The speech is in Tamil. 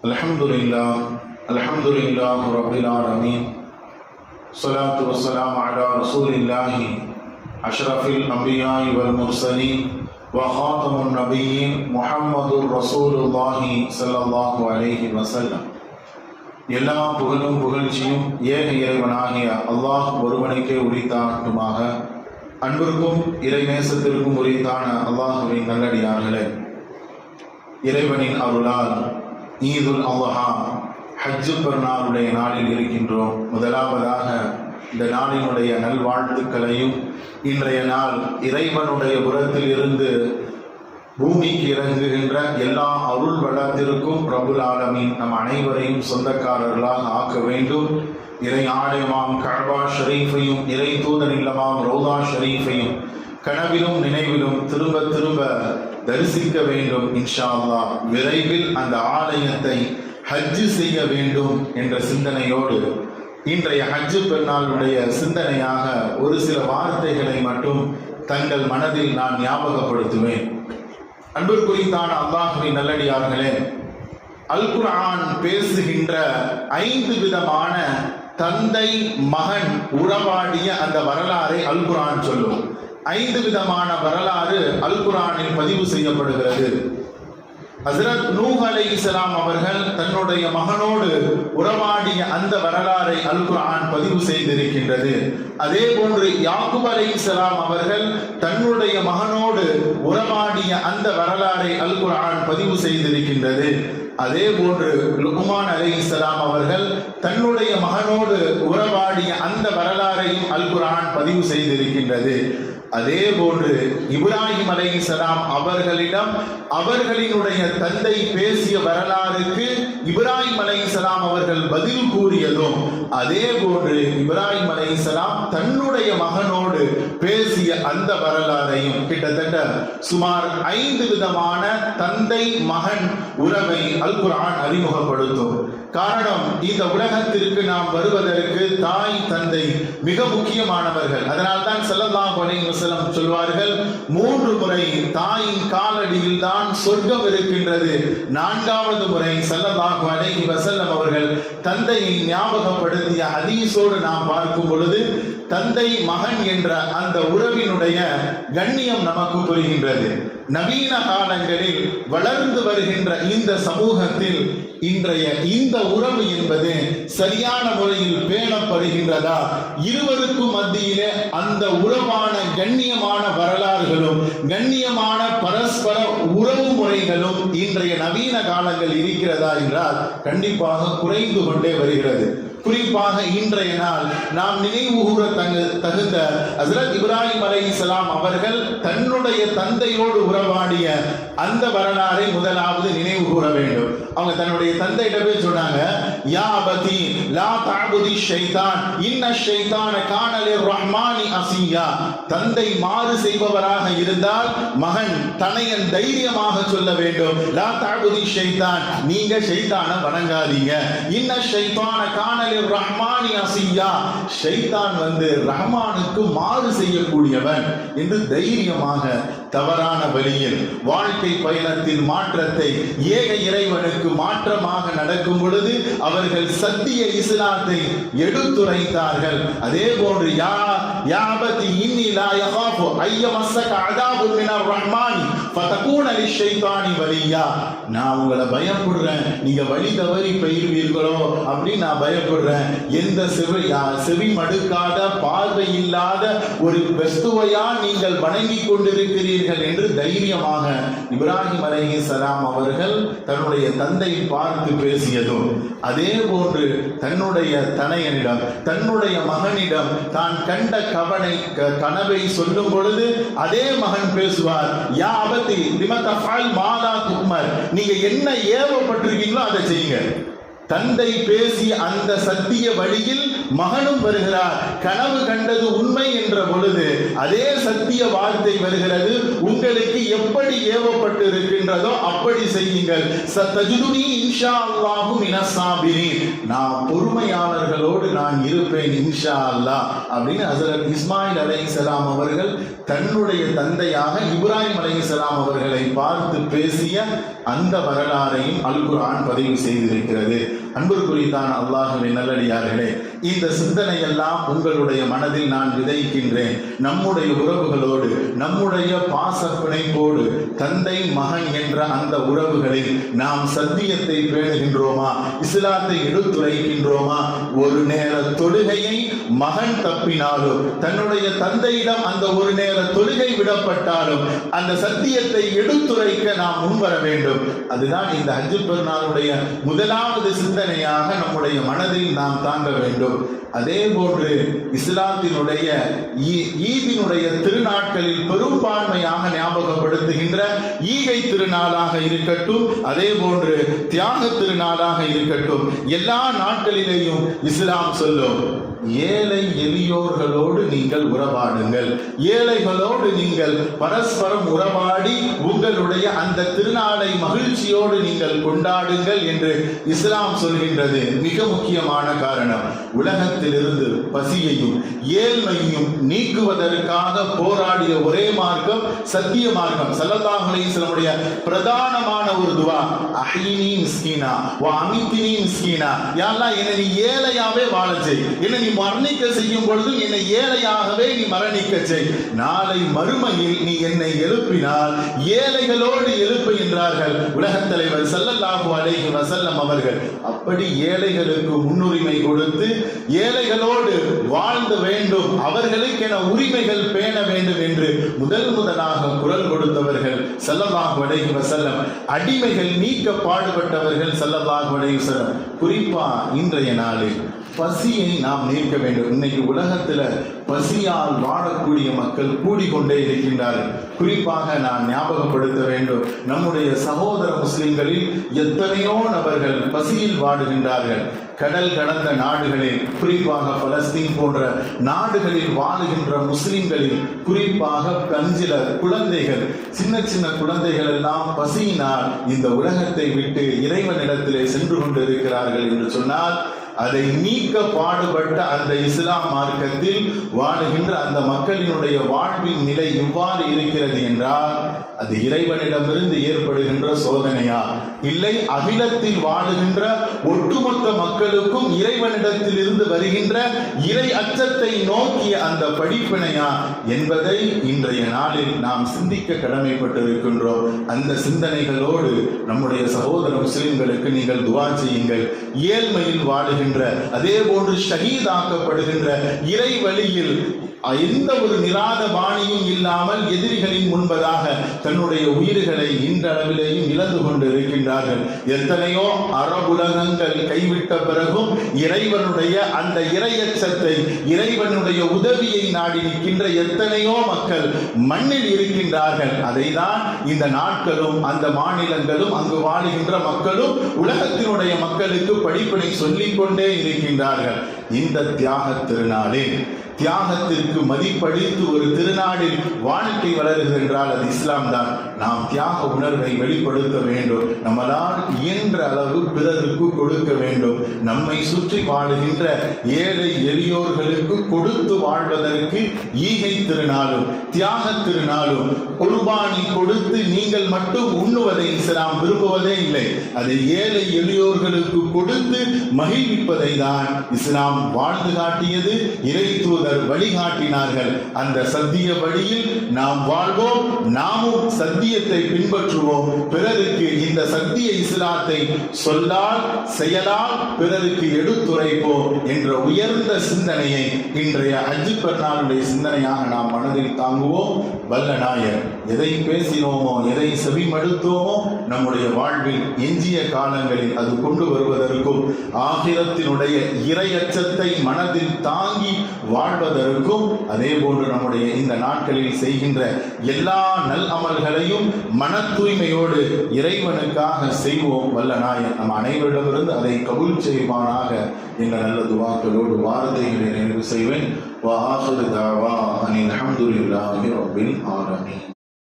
அல்ஹம்துலில்லாஹ் ரப்பில் ஆலமீன். ஸலாத்து வஸ்ஸலாமு அலா ரசூலில்லாஹி அஷ்ரஃபில் அன்பியாஇ வல் முர்ஸலீன் வ ஹாதமுன் நபிய்யீன் முஹம்மதுர் ரசூலுல்லாஹி ஸல்லல்லாஹு அலைஹி வஸல்லம். எல்லா புகழும் புகழ்ச்சியும் ஏக இறைவனாகிய அல்லாஹ் ஒருவனுக்கே உரித்தாகட்டுமாக. அன்பிற்கும் இறைநேசத்திற்கும் உரித்தான அல்லாஹுவின் நல்லடியார்களே, இறைவனின் அருளால் ஈதுல் அல்ஹா ஹஜ்ஜு பெருநாளுடைய நாளில் இருக்கின்றோம். முதலாவதாக இந்த நாளினுடைய நல்வாழ்த்துக்களையும், இன்றைய நாள் இறைவனுடைய புறத்தில் இருந்து பூமிக்கு இறங்குகின்ற எல்லா அருள் வளத்திற்கும் ரப்புல் ஆலமீன் நம் அனைவரையும் சொந்தக்காரர்களாக ஆக்க வேண்டும். இறை ஆலயமாம் கஅபா ஷரீஃபையும் இறை தூதர் இல்லமாம் ரௌதா ஷரீஃபையும் கனவிலும் நினைவிலும் திரும்ப திரும்ப தரிசிக்க வேண்டும். இன்ஷா அல்லாஹ் விரைவில் அந்த ஆலயத்தை ஹஜ்ஜு செய்ய வேண்டும் என்ற சிந்தனையோடு இன்றைய ஹஜ்ஜு பெருநாளுடைய சிந்தனையாக ஒரு சில வார்த்தைகளை மட்டும் தங்கள் மனதில் நான் ஞாபகப்படுத்துவேன். அன்பிற்குரித்தான அல்லாஹ்வின் நல்லடியார்களே, அல் குர்ஆன் பேசுகின்ற 5 விதமான தந்தை மகன் உறவாடிய அந்த வரலாறை அல் குர்ஆன் சொல்லும். 5 விதமான வரலாறு அல் குர்ஆனில் பதிவு செய்யப்படுகிறது. ஹஸ்ரத் நூஹ் அலைஹிஸ்ஸலாம் அவர்கள் தன்னுடைய மகனோடு உறவாடிய அந்த வரலாறை அல் குர்ஆன் பதிவு செய்திருக்கின்றது. அதே போன்று யாக்கூப் அலைஹிஸ்ஸலாம் அவர்கள் தன்னுடைய மகனோடு உறவாடிய அந்த வரலாறை அல் குர்ஆன் பதிவு செய்திருக்கின்றது. அதே போன்று லுக்மான் அலைஹிஸ்ஸலாம் அவர்கள் தன்னுடைய மகனோடு உறவாடிய அந்த வரலாறையும் அல் குர்ஆன் பதிவு செய்திருக்கின்றது. அதே போன்று இப்ராஹிம் அலைஹிஸ்ஸலாம் அவர்களிடம் அவர்களினுடைய தந்தை பேசிய வரலாறுக்கு இப்ராஹிம் அலைஹிஸ்ஸலாம் அவர்கள் பதில் கூறியதும், அதே போன்று இப்ராஹிம் அலைஹிஸ்ஸலாம் தன்னுடைய மகனோடு பேசிய அந்த வரலாறையும், கிட்டத்தட்ட சுமார் 5 விதமான தந்தை மகன் உறவை அல் குர்ஆன் அறிமுகப்படுத்தும். காரணம், இந்த உலகத்திற்கு நாம் வருவதற்கு தாய் தந்தை மிக முக்கியமானவர்கள். அதனால்தான் ஸல்லல்லாஹு அலைஹி வஸல்லம் சொல்வார்கள், 3 முறை தாயின் காலடியில் தான் சொர்க்கம் இருக்கின்றது. 4வது முறை ஸல்லல்லாஹு அலைஹி வஸல்லம் அவர்கள் தந்தையை ஞாபகப்படுத்திய ஹதீஸோடு நாம் பார்க்கும் பொழுது தந்தை மகன் என்ற அந்த உறவினுடைய கண்ணியம் நமக்கு புரிகின்றது. நவீன காலங்களில் வளர்ந்து வருகின்ற இந்த சமூகத்தில் இன்றைய இந்த உறவு என்பது சரியான முறையில் பேணப்படுகின்றதா? இருவருக்கும் மத்தியிலே அந்த உறவான கண்ணியமான வரலாறுகளும் கண்ணியமான பரஸ்பர உறவு முறைகளும் இன்றைய நவீன காலங்கள் இருக்கிறதா என்றால் கண்டிப்பாக குறைந்து கொண்டே வருகிறது. குறிப்பாக இன்றைய நாள் நாம் நினைவுகூர தகுந்த ஹஸ்ரத் இப்ராஹிம் அலைஹிஸ்ஸலாம் அவர்கள் தன்னுடைய தந்தையோடு உறவாடிய அந்த வரலாறை முதலாவது நினைவு கூற வேண்டும். அவங்க தன்னுடைய தந்தையிடவே சொன்னாங்க, யா அபதி லா தஅபுதி ஷைத்தான் இன்ன ஷைத்தான கான லிர்ரஹ்மானி அஸியா. தந்தை மாறு செய்பவராக இருந்தால் மகன் தனையன் தைரியமாக சொல்ல வேண்டும், லா தஅபுதி ஷைத்தான், நீங்க ஷைத்தானை வணங்காதீங்க. இன்ன ஷைத்தான கான லிர்ரஹ்மானி அஸியா, ஷைத்தான் ரஹ்மானுக்கு மாறு செய்யக்கூடியவன் என்று தைரியமாக தவறான வழியில் வாழ்க்கை பயணத்தில் மாற்றத்தை ஏக இறைவனுக்கு மாற்றமாக நடக்கும் பொழுது அவர்கள் சத்திய இஸ்லாத்தை எடுத்துரைத்தார்கள். அதே போன்று யா அபதி இன்னி லா யகாஃபு ஐயமஸ்ஸக அஸாபு மினர் ரஹ்மானி ஃபதகூன லிஷைத்தானி வலியா. நான் உங்களை பயப்படுறேன், நீங்க வழி தவறி போயிருவீர்களோ அப்படின்னு நான் பயப்படுறேன். எந்த செவி மடுக்காத பார்வை இல்லாத ஒரு வஸ்துவையா நீங்கள் வணங்கி கொண்டிருக்கிறீர்கள் என்று தைரியமாக இப்ராஹிம் அலைஹிஸ்ஸலாம் அவர்கள் தன்னுடைய தந்தை பார்த்து பேசியதும், அதே போன்று தன்னுடைய தனையனிடம் தன்னுடைய மகனிடம் தான் கண்ட கனவை சொல்லும் பொழுது அதே மகன் பேசுவார், யா அபதி லிம தஃஅல் மா லா துமர், நீங்க என்ன ஏவப்பட்டிருக்கீங்களோ அதை செய்யுங்க. தந்தை பேசிய அந்த சத்திய வழியில் மகனும் வருகிறார். கனவு கண்டது உண்மை என்ற பொழுது அதே சத்திய வார்த்தை வருகிறது. உங்களுக்கு எப்படி ஏவப்பட்டு இருக்கின்றதோ அப்படி செய்யுங்கள். சத்தஜுதுனி இன்ஷா அல்லாஹு மினஸ் சாபிரீன். நான் பொறுமையாளர்களோடு நான் இருப்பேன் இன்ஷா அல்லாஹ் அப்படின்னு ஹஜ்ரத் இஸ்மாயில் அலைஹிஸ்ஸலாம் அவர்கள் தன்னுடைய தந்தையாக இப்ராஹிம் அலைஹிஸ்ஸலாம் அவர்களை பார்த்து பேசிய அந்த வரலாறையும் அல் குர்ஆன் பதிவு செய்திருக்கிறது. அன்பிற்குரித்தான அல்லாஹ்வின் நல்லடியார்களே, இந்த சிந்தனை எல்லாம் உங்களுடைய மனதில் நான் விதைக்கின்றேன். நம்முடைய உறவுகளோடு, நம்முடைய பாச பிணைப்போடு, தந்தை மகன் என்ற அந்த உறவுகளில் நாம் சத்தியத்தை பேணுகின்றோமா? இஸ்லாத்தை எடுத்துரைக்கின்றோமா? ஒரு நேர தொழுகையை மகன் தப்பினாலும், தன்னுடைய தந்தையிடம் அந்த ஒரு நேர தொழுகை விடப்பட்டாலும் அந்த சத்தியத்தை எடுத்துரைக்க நாம் முன்வர வேண்டும். அதுதான் இந்த ஹஜ் பெருநாளுடைய முதலாவது சிந்தனையாக நம்முடைய மனதில் நாம் தாங்க வேண்டும். அதே போன்று இஸ்லாத்தினுடைய ஈதினுடைய திருநாட்களில் பெரும்பான்மையாக ஞாபகப்படுத்துகின்ற ஈகை திருநாளாக இருக்கட்டும், அதே போன்று தியாக திருநாளாக இருக்கட்டும், எல்லா நாட்களிலேயும் இஸ்லாம் சொல்லும், ஏழை எளியோர்களோடு நீங்கள் உறவாடுங்கள், ஏழைகளோடு நீங்கள் பரஸ்பரம் உறவாடி உங்களுடைய அந்த திருநாளை மகிழ்ச்சியோடு நீங்கள் கொண்டாடுங்கள் என்று இஸ்லாம் சொல்கின்றது. மிக முக்கியமான காரணம், உலகத்திலிருந்து பசியையும் ஏழ்மையும் நீக்குவதற்காக போராடிய ஒரே மார்க்கம் சத்திய மார்க்கம். ஸல்லல்லாஹு அலைஹி வஸல்லமுடைய பிரதானமான ஒரு துஆ, அஹீனி மிஸ்கீனா வ அமித்னி மிஸ்கீனா. யா அல்லாஹ், என்னை நீ ஏழையாவே வாழ செய், என்னை நீ மரணிக்க செய்யும் பொழுது என்னை ஏழையாகவே நீ மரணிக்க செய். நாளை மறுமையில் நீ என்னை எழுப்பினால் ஏழைகளோடு எழுப்பு என்றார்கள் உலகத் தலைவர் ஸல்லல்லாஹு அலைஹி வஸல்லம் அவர்கள். அப்படி ஏழைகளுக்கு முன்னுரிமை கொடுத்து ஏழைகளோடு வாழ்ந்த வேண்டும், அவர்களுக்கென உரிமைகள் பேண வேண்டும் என்று முதலாக குரல் கொடுத்தவர்கள் ஸல்லல்லாஹு அலைஹி வஸல்லம். அடிமைகள் நீக்க பாடுபட்டவர்கள் ஸல்லல்லாஹு அலைஹி வஸல்லம். குறிப்பா இன்றைய நாளில் பசியை நாம் நீக்க வேண்டும். இன்னைக்கு உலகத்துல பசியால் வாழக்கூடிய மக்கள் கூடிக்கொண்டே இருக்கின்றார்கள். குறிப்பாக நான் ஞாபகப்படுத்த வேண்டும், நம்முடைய சகோதர முஸ்லிம்களில் எத்தனையோ நபர்கள் பசியில் வாடுகின்றார்கள். கடல் கடந்த நாடுகளில், குறிப்பாக பலஸ்தீன் போன்ற நாடுகளில் வாழுகின்ற முஸ்லிம்களில் குறிப்பாக கஞ்சில குழந்தைகள், சின்ன சின்ன குழந்தைகள் எல்லாம் பசியினால் இந்த உலகத்தை விட்டு இறைவனிடத்திலே சென்று கொண்டிருக்கிறார்கள் என்று சொன்னால், அதை நீக்க பாடுபட்ட அந்த இஸ்லாம் மார்க்கத்தில் வாழுகின்ற அந்த மக்களினுடைய வாழ்வின் நிலை எவ்வாறு இருக்கிறது என்றால், அது இறைவனிடமிருந்து ஏற்படுகின்ற சோதனையா, இல்லை அகிலத்தில் வாழுகின்ற ஒட்டுமொத்த மக்களுக்கும் இறைவனிடத்தில் இருந்து வருகின்ற இறை அச்சத்தை நோக்கிய அந்த படிப்பினையா என்பதை இன்றைய நாளில் நாம் சிந்திக்க கடமைப்பட்டிருக்கின்றோம். அந்த சிந்தனைகளோடு நம்முடைய சகோதர முஸ்லிம்களுக்கு நீங்கள் துஆ செய்யுங்கள். ஏழ்மையில் வாழுகின்ற, அதே போன்று ஷஹீதாக்கப்படுகின்ற, இறை வழியில் எந்த ஒரு நிராத பாணியும் இல்லாமல் எதிரிகளின் முன்பதாக தன்னுடைய உயிர்களை இன்றளவிலேயும் இழந்து கொண்டு இருக்கின்றார்கள். எத்தனையோ அரபுலகங்கள் கைவிட்ட பிறகும் இறைவனுடைய அந்த இறையச்சத்தை, இறைவனுடைய உதவியை நாடி நிற்கின்ற எத்தனையோ மக்கள் மண்ணில் இருக்கின்றார்கள். அதை தான் இந்த நாட்களும் அந்த மாநிலங்களும் அங்கு வாழுகின்ற மக்களும் உலகத்தினுடைய மக்களுக்கு படிப்பினை சொல்லிக் கொண்டே இருக்கின்றார்கள். இந்த தியாக திருநாளில் தியாகத்திற்கு மதிப்பளித்து ஒரு திருநாளில் வாழ்க்கை வளருகிறது என்றால் அது இஸ்லாம் தான். நாம் தியாக உணர்வை வெளிப்படுத்த வேண்டும். நம்மளால் இயன்ற அளவு பிறருக்கு கொடுக்க வேண்டும். நம்மை சுற்றி வாழுகின்ற ஏழை எளியோர்களுக்கு கொடுத்து வாழ்வதற்கு ஈகை திருநாளும் தியாக திருநாளும், குர்பானி கொடுத்து நீங்கள் மட்டும் உண்ணுவதை இஸ்லாம் விரும்புவதே இல்லை. அதை ஏழை எளியோர்களுக்கு கொடுத்து மகிழ்விப்பதை தான் இஸ்லாம் வாழ்ந்து காட்டியது. இறை தூதர் வழிகாட்டினார்கள். அந்த சத்திய வழியில் நாம் வாழ்வோம், நாமும் சத்தியத்தை பின்பற்றுவோம். பிறருக்கு இந்த சத்திய இஸ்லாத்தை சொல்லால் செயலால் பிறருக்கு எடுத்துரைப்போம் என்ற உயர்ந்த சிந்தனையை இன்றைய ஹஜ் பெருநாளுடைய சிந்தனையாக நாம் மனதில் தாங்குவோம். வல்ல நாயர் எதை பேசினோமோ, எதை செவிமடுத்தோமோ நம்முடைய வாழ்வில் எஞ்சிய காலங்களில் அது கொண்டு வருவதற்கும், ஆகிரத்தினுடைய இறையச்சத்தை மனதில் தாங்கி வாழ்வதற்கும், அதே போன்று நம்முடைய இந்த நாட்களில் செய்கின்ற எல்லா நல் அமல்களையும் அனைத்தையும் மன தூய்மையோடு இறைவனுக்காக செய்வோம். வல்ல நாயன் நம் அனைவரிடமிருந்து அதை கபூல் செய்வானாக என்ற நல்ல துவாக்களோடு வார்த்தைகளை நிறைவு செய்வேன். வ ஆகிரு தாவா அனில் அல்ஹம்துலில்லாஹி ரப்பில் ஆலமீன்.